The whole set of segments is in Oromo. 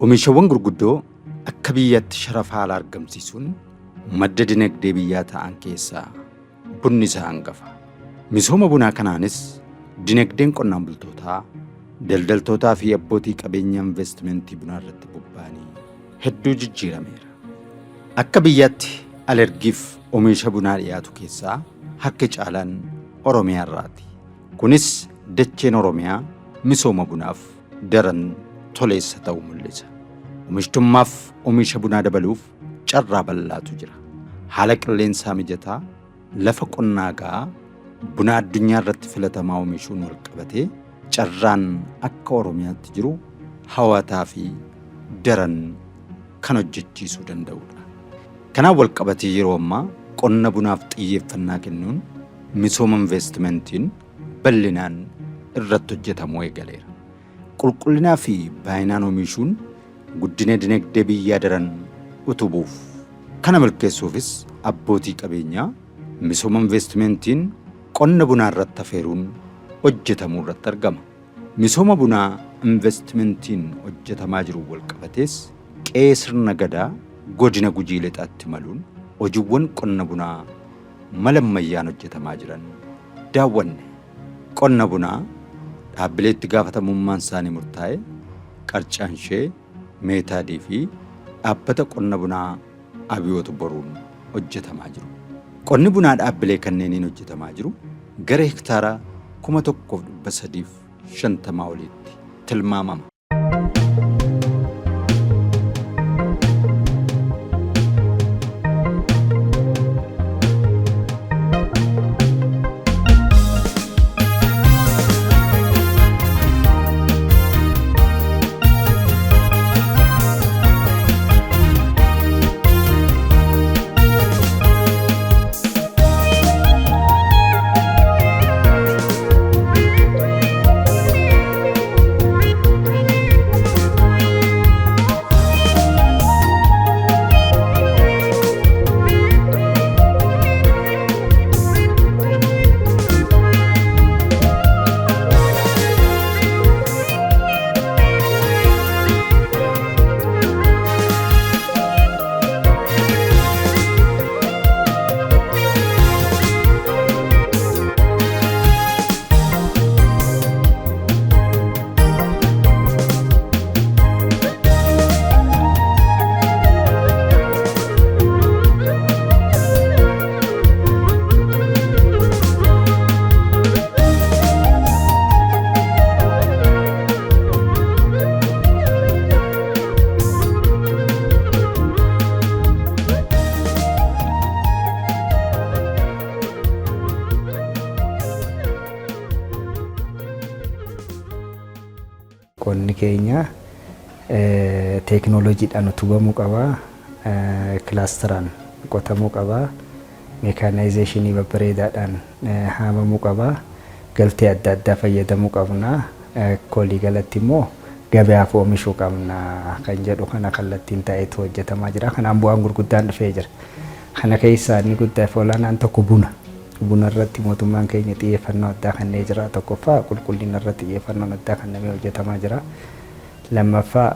Oomishawwan gurguddoo akka biyyaatti sharafa haala argamsiisuun madda dinagdee biyyaa ta'an keessaa bunni isa hangafa. Misooma bunaa kanaanis dinagdeen qonnaan bultootaa, daldaltootaa fi abbootii qabeenyaa investimentii bunaa irratti bobba'anii hedduu jijjiirameera. Akka biyyaatti alergiif oomisha bunaa dhiyaatu keessaa harki caalaan Oromiyaa irraati. Kunis dacheen Oromiyaa misooma bunaaf daran toleessa ta'uu mul'isa. Oomishtummaaf oomisha bunaa dabaluuf carraa bal'aatu jira. Haala qilleensaa mijataa, lafa qonnaa ga'aa, buna addunyaa irratti filatamaa oomishuun wal qabatee carraan akka Oromiyaatti jiru hawwataa fi daran kan hojjechiisuu danda'udha. Kanaaf wal qabatee yeroo ammaa qonna bunaaf xiyyeeffannaa kennuun misooma investimentiin bal'inaan irratti hojjetamuu eegaleera. Qulqullinaa fi baay'inaan oomishuun guddina dinagdee biyyaa daran utubuuf kana milkeessuufis abbootii qabeenyaa misooma investimentiin qonna bunaa irratti affeeruun hojjetamuu irratti argama. Misooma bunaa investimentiin hojjetamaa jiru wal qabatees qe'ee sirna gadaa godina Gujii Lixaatti maluun hojiiwwan qonna bunaa mala ammayyaan hojjetamaa jiran daawwanne. Qonna bunaa dhaabbilee itti gaafatamummaan isaanii murtaa'e Qarcaanshee, Meetaadii fi dhaabbata qonna bunaa Abiyoot Boruun hojjetamaa jiru. Qonni bunaa dhaabbilee kanneeniin hojjetamaa jiru gara hektaara 1,350 olitti tilmaamama. Qonni keenya teekinooloojiidhaan utubamuu qaba, kilaasteraan qotamuu qaba, meekaanaayizeeshinii babbareedaadhaan haamamuu qaba, galtee adda addaa fayyadamuu qabna, kolii galatti immoo gabaaf oomishuu qabna kan jedhu kana kallattiin ta'etu hojjetamaa jira. Kanaan bu'aan gurguddaan dhufee jira. Kana keessaa inni guddaa fi olaanaan tokko buna. Buna irratti mootummaan keenya xiyyeeffannoo addaa kennee jira. Tokkoffaa qulqullina irratti xiyyeeffannoon addaa kennamee hojjetamaa jira. Lammaffaa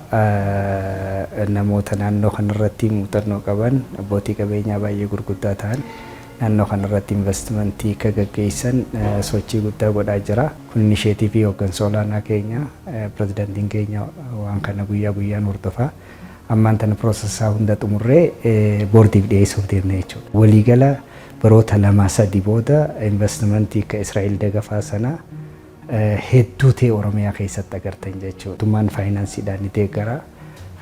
namoota naannoo kanarratti muuxannoo qaban abbootii qabeenyaa baay'ee gurguddaa ta'an naannoo kanarratti investimentii akka gaggeessan sochii guddaa godhaa jira. Kun inisheetivii hooggansa olaanaa keenya pirezidaantiin keenya waan kana guyyaa guyyaan hordofaa. Ammaan tana piroosesaa hunda xumurree boordiif dhiyeessuuf deemna jechuudha. Waliigala baroota 2-3 booda investimentii akka Israa'el dagafaa sana hedduu ta'e Oromiyaa keessatti agartan jechuudha. Mootummaan faayinaansiidhaan ni deeggara.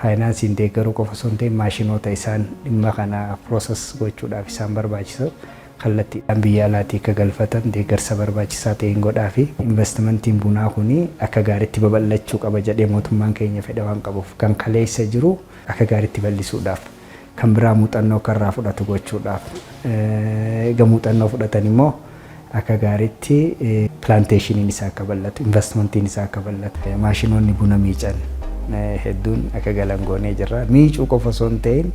Faayinaansiin deeggaruu qofa osoo hin ta'in maashinoota isaan dhimma kana pirooses gochuudhaaf isaan barbaachisu kallattiidhaan biyya alaatii akka galfatan deeggarsa barbaachisaa ta'een godhaa fi investimentiin bunaa kuni akka gaariitti babal'achuu qaba jedhee mootummaan keenya fedha waan qabuuf kan kaleessa jiru akka gaariitti bal'isuudhaaf kan biraa muuxannoo karraa fudhatu gochuudhaaf egaa muuxannoo fudhatan immoo akka gaariitti pilaanteeshiniin isaa akka bal'atu investimentiin isaa akka bal'atu maashinoonni buna miican hedduun akka galan goonee jirra. Miicuu qofa osoo hin ta'in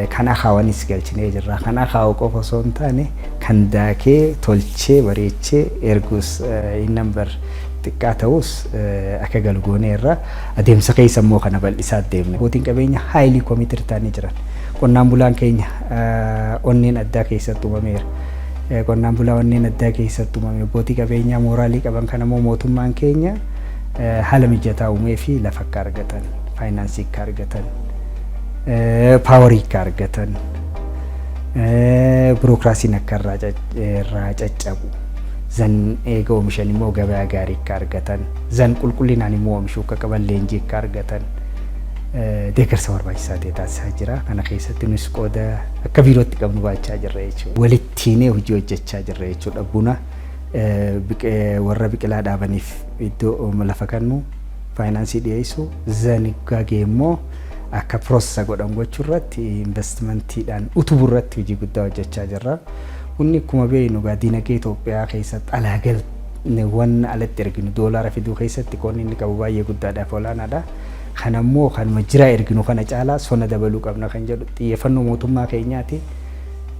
kan akaawanis galchinee jirra. Kan akaawuu qofa osoo hin taane kan daakee tolchee bareechee ergus in number xiqqaa ta'us akka galu goonee irra adeemsa keessa immoo kana bal'isaa deemne. Abbootiin qabeenya haayilii koomitir ta'anii jiran. Qonnaan bulaan keenya onneen addaa keessatti uumameera. Qonnaan bulaa onneen addaa keessatti uumame abbootii qabeenyaa mooraalii qaban kana immoo mootummaan keenya haala mijataa uumee fi lafa akka argatan, faayinaansii akka argatan, paawarii akka argatan, birookiraasiin akka irraa caccabu, zan eega oomishan immoo gabaa gaarii akka argatan, zan qulqullinaan immoo oomishuu akka qaban leenjii akka argatan deeggarsa barbaachisaa ta'e taasisaa jira. Kana keessatti nus qooda akka biirootti qabnu baachaa jirra jechuudha. Walittiinee hojii hojjechaa jirra jechuudha. Buna warra biqilaa dhaabaniif iddoo lafa kennu, faayinaansii dhiyeessu, zan gagee immoo akka piroosesa godhan gochuu irratti investimantiidhaan utubuu irratti hojii guddaa hojjechaa jirra. Bunni akkuma beeknu dinagdee Itoophiyaa keessatti alaagalawwan alatti erginu doolaara fiduu keessatti qonni inni qabu baay'ee guddaadhaaf olaanaadha. Kanammoo kanuma jira erginu kana caalaa sona dabaluu qabna kan jedhu xiyyeeffannoo mootummaa keenyaati.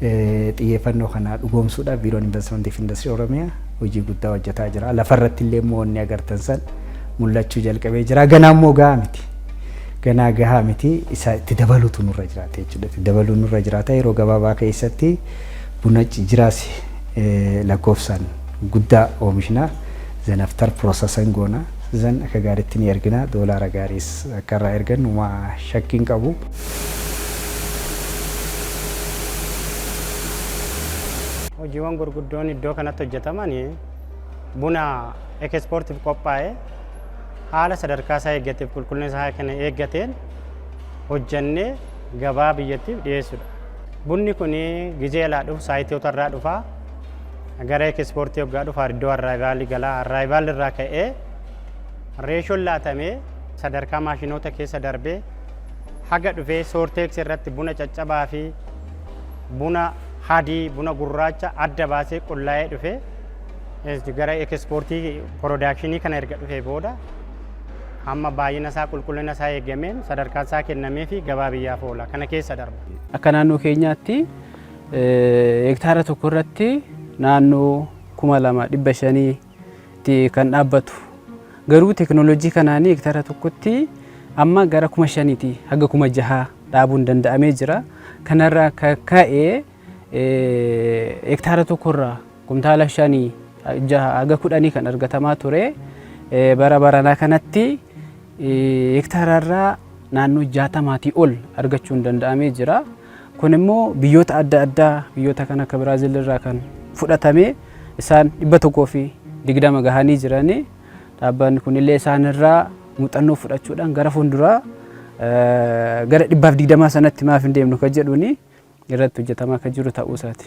Xiyyeeffannoo kana dhugoomsuudhaaf biiroon investimentii fi industirii Oromiyaa hojii guddaa hojjetaa jira. Lafarratti illee immoo wanni agartan san mul'achuu jalqabee jira. Ganaa immoo gahaa miti. Ganaa gahaa miti isa itti dabaluutu nurra jiraata jechuudha. Itti dabaluu nurra jiraata yeroo gabaabaa keessatti buna jiraas lakkoofsaan guddaa oomishna. Zanaftar piroosesan goona. Zan akka gaariitti ni ergina. Doolaara gaariis akka irraa ergannu waa shakkiin qabu. Hojiiwwan gurguddoon iddoo kanatti hojjetaman buna eksportiif qophaa'e haala sadarkaa isaa eeggateef qulqullina isaa kana eeggateen hojjannee gabaa biyyattiif dhiyeessudha. Bunni kun gizee alaa dhufu saayitoota irraa dhufa gara eksportii hoggaa dhufa iddoo arrivaalii galaa arrivaal irraa ka'ee reeshoon laatamee sadarkaa maashinoota keessa darbee haga dhufee soorteeks irratti buna caccabaa fi buna hadii, buna gurraacha adda baasee qullaa'ee dhufee gara eksportii piroodakshinii kana erga dhufee booda amma baay'ina isaa qulqullina isaa eegameen sadarkaa isaa kennamee fi gabaa biyyaaf oola kana keessa darba. Akka naannoo keenyaatti hektaara tokko irratti naannoo 2,500 kan dhaabbatu. Garuu teekinooloojii kanaan hektaara tokkotti amma gara 5,000 haga 6,000 dhaabuun danda'amee jira. Kanarraa ka'ee hektaara tokkorraa kumtaala 5 haga 10 kan argatamaa ture. Bara baranaa kanatti hektaararraa naannoo 60 ol argachuun danda'amee jira. Kun immoo biyyoota adda addaa biyyoota kan akka Biraazil irraa kan fudhatame isaan 120 gahanii jirani. Dhaabbanni kunillee isaanirraa muuxannoo fudhachuudhaan gara fuulduraa gara 120 sanatti maaf hin deemnu kan jedhuuni irratti hojjetamaa kan jiru ta'uu isaati.